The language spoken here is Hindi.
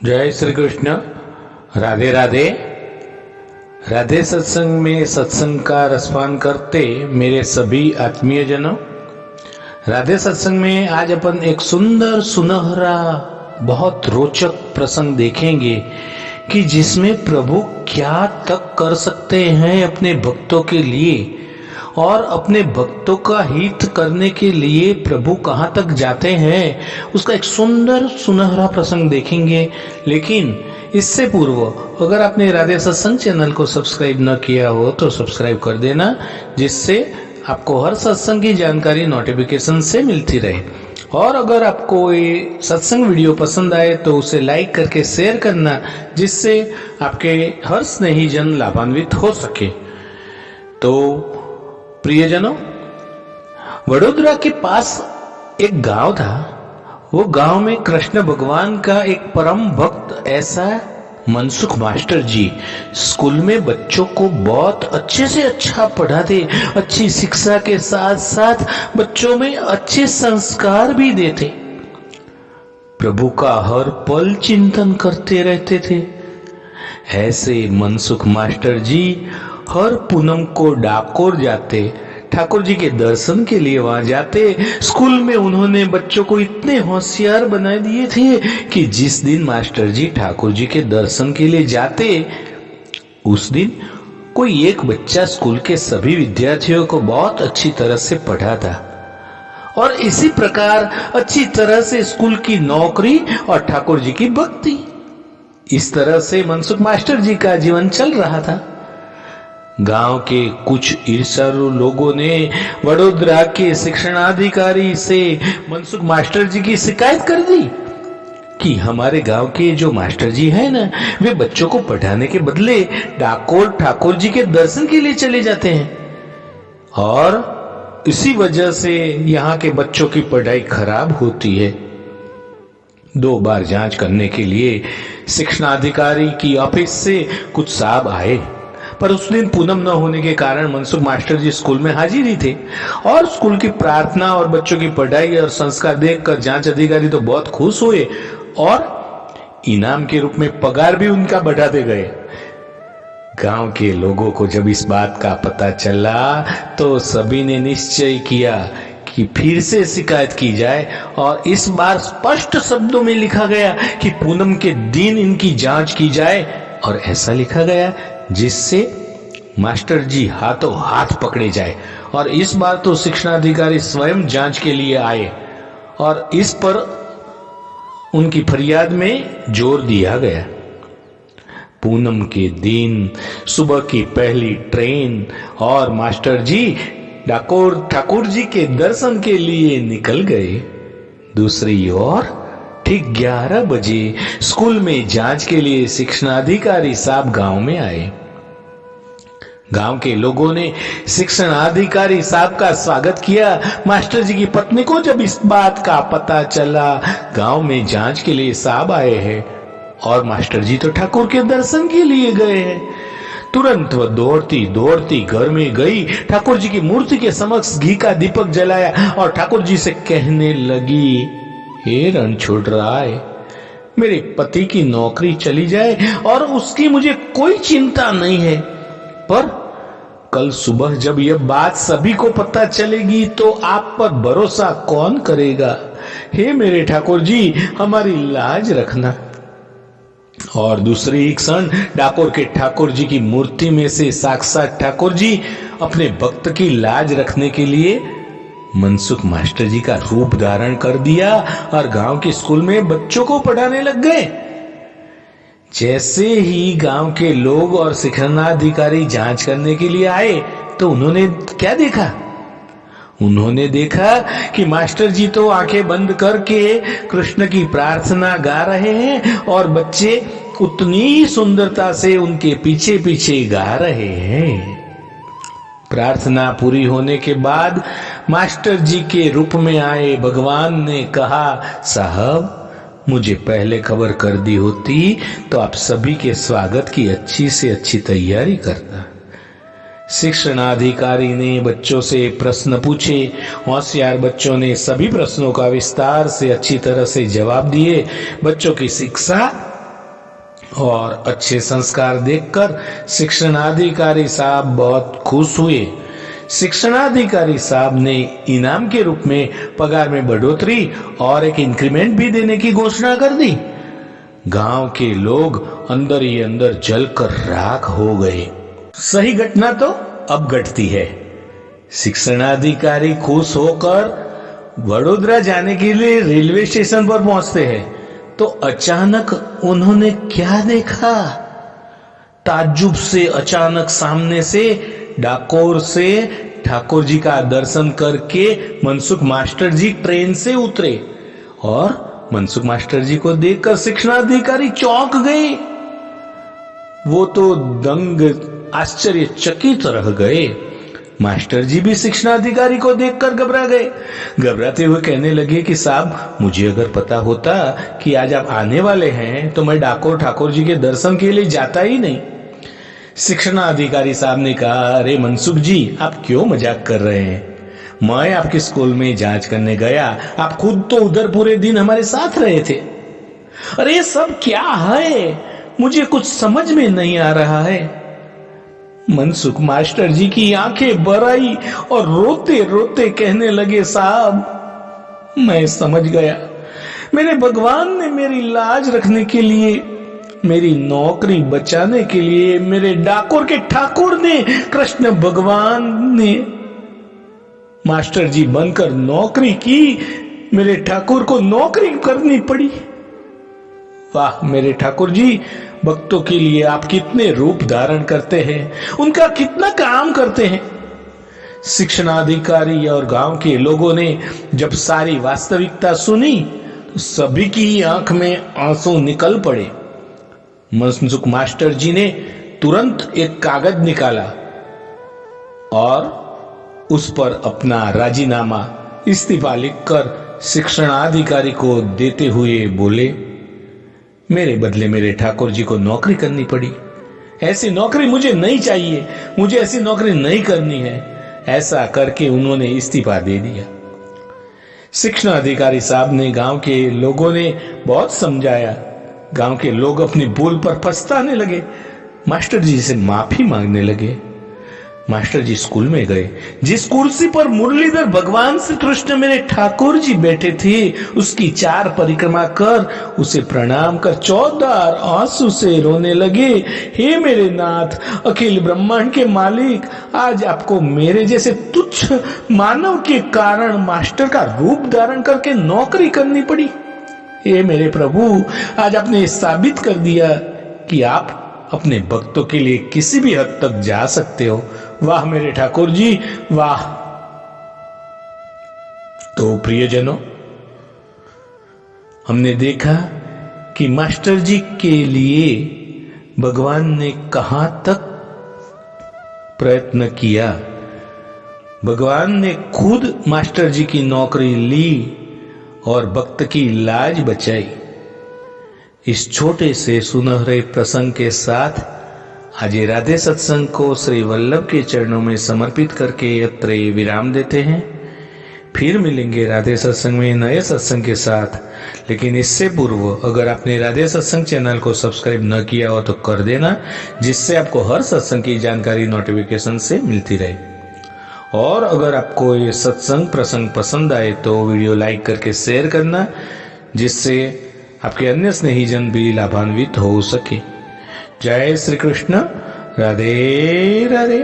जय श्री कृष्ण। राधे राधे। राधे सत्संग में सत्संग का रसपान करते मेरे सभी आत्मीय जनों, राधे सत्संग में आज अपन एक सुंदर सुनहरा बहुत रोचक प्रसंग देखेंगे कि जिसमें प्रभु क्या तक कर सकते हैं अपने भक्तों के लिए और अपने भक्तों का हित करने के लिए प्रभु कहाँ तक जाते हैं, उसका एक सुंदर सुनहरा प्रसंग देखेंगे। लेकिन इससे पूर्व अगर आपने राधे सत्संग चैनल को सब्सक्राइब न किया हो तो सब्सक्राइब कर देना, जिससे आपको हर सत्संग की जानकारी नोटिफिकेशन से मिलती रहे। और अगर आपको ये सत्संग वीडियो पसंद आए तो उसे लाइक करके शेयर करना, जिससे आपके हर स्नेही जन लाभान्वित हो सके। तो प्रियजनों, वडोदरा के पास एक गांव था। वो गांव में कृष्ण भगवान का एक परम भक्त ऐसा मनसुख मास्टर जी स्कूल में बच्चों को बहुत अच्छे से अच्छा पढ़ाते, अच्छी शिक्षा के साथ साथ बच्चों में अच्छे संस्कार भी देते, प्रभु का हर पल चिंतन करते रहते थे। ऐसे मनसुख मास्टर जी हर पूनम को डाकोर जाते, ठाकुर जी के दर्शन के लिए वहां जाते। स्कूल में उन्होंने बच्चों को इतने होशियार बना दिए थे कि जिस दिन मास्टर जी ठाकुर जी के दर्शन के लिए जाते, उस दिन कोई एक बच्चा स्कूल के सभी विद्यार्थियों को बहुत अच्छी तरह से पढ़ाता और इसी प्रकार अच्छी तरह से स्कूल की नौकरी और ठाकुर जी की भक्ति, इस तरह से मनसुख मास्टर जी का जीवन चल रहा था। गांव के कुछ ईर्ष्यालु लोगों ने वडोदरा के शिक्षणाधिकारी से मनसुख मास्टर जी की शिकायत कर दी कि हमारे गांव के जो मास्टर जी हैं ना, वे बच्चों को पढ़ाने के बदले डाकोर ठाकुर जी के दर्शन के लिए चले जाते हैं और इसी वजह से यहाँ के बच्चों की पढ़ाई खराब होती है। 2 बार जांच करने के लिए शिक्षणाधिकारी की ऑफिस से कुछ साहब आए, पर उस दिन पूनम न होने के कारण मनसुख मास्टर जी स्कूल में हाजिर ही थे और स्कूल की प्रार्थना और बच्चों की पढ़ाई और संस्कार देखकर जांच अधिकारी तो बहुत खुश हुए और इनाम के रूप में पगार भी उनका बढ़ाते गए। गांव के लोगों को जब इस बात का पता चला तो सभी ने निश्चय किया कि फिर से शिकायत की जाए और इस बार स्पष्ट शब्दों में लिखा गया कि पूनम के दिन इनकी जांच की जाए। और ऐसा लिखा गया जिससे मास्टर जी हाथों हाथ पकड़े जाए। और इस बार तो शिक्षणाधिकारी स्वयं जांच के लिए आए और इस पर उनकी फरियाद में जोर दिया गया। पूनम के दिन सुबह की पहली ट्रेन और मास्टर जी डाकोर ठाकुर जी के दर्शन के लिए निकल गए। दूसरी ओर ठीक 11 बजे स्कूल में जांच के लिए शिक्षणाधिकारी साहब गांव में आए। गांव के लोगों ने शिक्षणाधिकारी साहब का स्वागत किया। मास्टर जी की पत्नी को जब इस बात का पता चला, गांव में जांच के लिए साहब आए हैं और मास्टर जी तो ठाकुर के दर्शन के लिए गए हैं, तुरंत वह दौड़ती दौड़ती घर में गई, ठाकुर जी की मूर्ति के समक्ष घी का दीपक जलाया और ठाकुर जी से कहने लगी, हे रणछोड़ राय, मेरे पति की नौकरी चली जाए और उसकी मुझे कोई चिंता नहीं है, पर कल सुबह जब यह बात सभी को पता चलेगी तो आप पर भरोसा कौन करेगा। हे मेरे ठाकुर जी, हमारी लाज रखना। और दूसरी क्षण डाकोर के ठाकुर जी की मूर्ति में से साक्षात ठाकुर जी अपने भक्त की लाज रखने के लिए मनसुख मास्टर जी का रूप धारण कर दिया और गांव के स्कूल में बच्चों को पढ़ाने लग गए। जैसे ही गांव के लोग और शिक्षणाधिकारी जांच करने के लिए आए तो उन्होंने क्या देखा? उन्होंने देखा कि मास्टर जी तो आंखें बंद करके कृष्ण की प्रार्थना गा रहे हैं और बच्चे उतनी ही सुंदरता से उनके पीछे पीछे गा रहे हैं। प्रार्थना पूरी होने के बाद मास्टर जी के रूप में आए भगवान ने कहा, साहब, मुझे पहले खबर कर दी होती तो आप सभी के स्वागत की अच्छी से अच्छी तैयारी करता। शिक्षणाधिकारी ने बच्चों से प्रश्न पूछे। होशियार बच्चों ने सभी प्रश्नों का विस्तार से अच्छी तरह से जवाब दिए। बच्चों की शिक्षा और अच्छे संस्कार देखकर शिक्षणाधिकारी साहब बहुत खुश हुए। शिक्षणाधिकारी साहब ने इनाम के रूप में पगार में बढ़ोतरी और एक इंक्रीमेंट भी देने की घोषणा कर दी। गांव के लोग अंदर ही अंदर जलकर राख हो गए। सही घटना तो अब घटती है। शिक्षणाधिकारी खुश होकर वडोदरा जाने के लिए रेलवे स्टेशन पर पहुंचते हैं तो अचानक उन्होंने क्या देखा? ताज्जुब से अचानक सामने से डाकोर से ठाकुर जी का दर्शन करके मनसुख मास्टर जी ट्रेन से उतरे और मनसुख मास्टर जी को देखकर शिक्षणाधिकारी चौंक गए। वो तो दंग आश्चर्यचकित रह गए। मास्टर जी भी शिक्षणाधिकारी को देखकर घबरा गए। घबराते हुए कहने लगे कि साहब, मुझे अगर पता होता कि आज आप आने वाले हैं तो मैं डाकोर ठाकुर जी के दर्शन के लिए जाता ही नहीं। शिक्षणाधिकारी साहब ने कहा, अरे मनसुख जी, आप क्यों मजाक कर रहे हैं? मैं आपके स्कूल में जांच करने गया, आप खुद तो उधर पूरे दिन हमारे साथ रहे थे। अरे ये सब क्या है? मुझे कुछ समझ में नहीं आ रहा है। मनसुख मास्टर जी की आंखें भर आई और रोते रोते कहने लगे, साहब मैं समझ गया। मेरे भगवान ने मेरी लाज रखने के लिए, मेरी नौकरी बचाने के लिए, मेरे डाकोर के ठाकुर ने, कृष्ण भगवान ने मास्टर जी बनकर नौकरी की। मेरे ठाकुर को नौकरी करनी पड़ी। वाह मेरे ठाकुर जी, भक्तों के लिए आप कितने रूप धारण करते हैं, उनका कितना काम करते हैं। शिक्षणाधिकारी और गांव के लोगों ने जब सारी वास्तविकता सुनी तो सभी की आंख में आंसू निकल पड़े। मनसुख मास्टर जी ने तुरंत एक कागज निकाला और उस पर अपना राजीनामा, इस्तीफा लिखकर शिक्षणाधिकारी को देते हुए बोले, मेरे बदले मेरे ठाकुर जी को नौकरी करनी पड़ी। ऐसी नौकरी मुझे नहीं चाहिए, मुझे ऐसी नौकरी नहीं करनी है। ऐसा करके उन्होंने इस्तीफा दे दिया। शिक्षणाधिकारी साहब ने, गांव के लोगों ने बहुत समझाया। गांव के लोग अपनी भूल पर पछताने लगे, मास्टर जी से माफी मांगने लगे। मास्टर जी स्कूल में गए। जिस कुर्सी पर मुरलीधर भगवान श्री कृष्ण मेरे ठाकुर जी बैठे थे, उसकी 4 परिक्रमा कर उसे प्रणाम कर 14 आंसू से रोने लगे, हे मेरे नाथ, अखिल ब्रह्मांड के मालिक, आज आपको मेरे जैसे तुच्छ मानव के कारण मास्टर का रूप धारण करके नौकरी करनी पड़ी। हे मेरे प्रभु, आज आपने साबित कर दिया कि आप अपने भक्तों के लिए किसी भी हद तक जा सकते हो। वाह मेरे ठाकुर जी, वाह। तो प्रियजनों, हमने देखा कि मास्टर जी के लिए भगवान ने कहां तक प्रयत्न किया। भगवान ने खुद मास्टर जी की नौकरी ली और भक्त की लाज बचाई। इस छोटे से सुनहरे प्रसंग के साथ आज ये राधे सत्संग को श्री वल्लभ के चरणों में समर्पित करके यत्र विराम देते हैं। फिर मिलेंगे राधे सत्संग में नए सत्संग के साथ। लेकिन इससे पूर्व अगर आपने राधे सत्संग चैनल को सब्सक्राइब न किया हो तो कर देना, जिससे आपको हर सत्संग की जानकारी नोटिफिकेशन से मिलती रहे। और अगर आपको ये सत्संग प्रसंग पसंद आए तो वीडियो लाइक करके शेयर करना, जिससे आपके अन्य स्नेहीजन भी लाभान्वित हो सके। जय श्री कृष्ण। राधे राधे।